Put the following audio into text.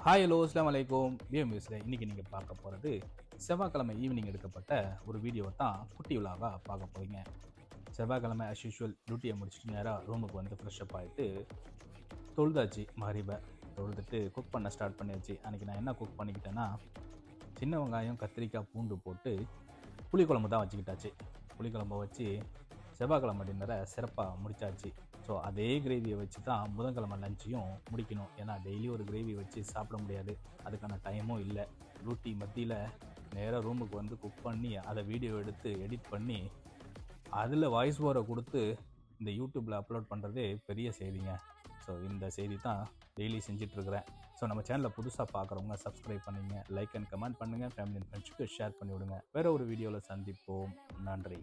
Hi hello அஸ்லாம் வலைக்கும் நியூஸில் இன்றைக்கி நீங்கள் பார்க்க போகிறது செவ்வாய்க்கிழமை ஈவினிங் எடுக்கப்பட்ட ஒரு வீடியோவை தான் குட்டி விழாவாக பார்க்க போகிறீங்க. செவ்வாய்க்கிழமை அஸ் யூஷுவல் டியூட்டியை முடிச்சுட்டு நேராக ரூமுக்கு வந்து ஃப்ரெஷ்அப் ஆகிட்டு தொழுதாச்சு. மகரிபை தொழுதுட்டு குக் பண்ண ஸ்டார்ட் பண்ணியாச்சு. அன்றைக்கி நான் என்ன குக் பண்ணிக்கிட்டேன்னா, சின்ன வெங்காயம் கத்திரிக்காய் பூண்டு போட்டு புளிக்குழம்பு தான் வச்சுக்கிட்டாச்சு. புளிக்குழம்பை வச்சு செவ்வாய்க்கிழமை டின்னரை சிறப்பாக முடித்தாச்சு. ஸோ அதே கிரேவியை வச்சு தான் புதன்கிழமை லஞ்சையும் முடிக்கணும். ஏன்னா டெய்லி ஒரு கிரேவி வச்சு சாப்பிட முடியாது, அதுக்கான டைமும் இல்லை. டியூட்டி மத்தியில் நேராக ரூமுக்கு வந்து குக் பண்ணி அதை வீடியோ எடுத்து எடிட் பண்ணி அதில் வாய்ஸ் ஓவரை கொடுத்து இந்த யூடியூப்பில் அப்லோட் பண்ணுறதே பெரிய செய்திங்க. ஸோ இந்த செய்தி தான் டெய்லி செஞ்சிட்ருக்கிறேன். ஸோ நம்ம சேனலை புதுசாக பார்க்குறவங்க சப்ஸ்கிரைப் பண்ணிங்க, லைக் அண்ட் கமெண்ட் பண்ணுங்கள், ஃபேமிலி அண்ட் ஃப்ரெண்ட்ஸுக்கு ஷேர் பண்ணி விடுங்க. வேறு ஒரு வீடியோவில் சந்திப்போம். நன்றி.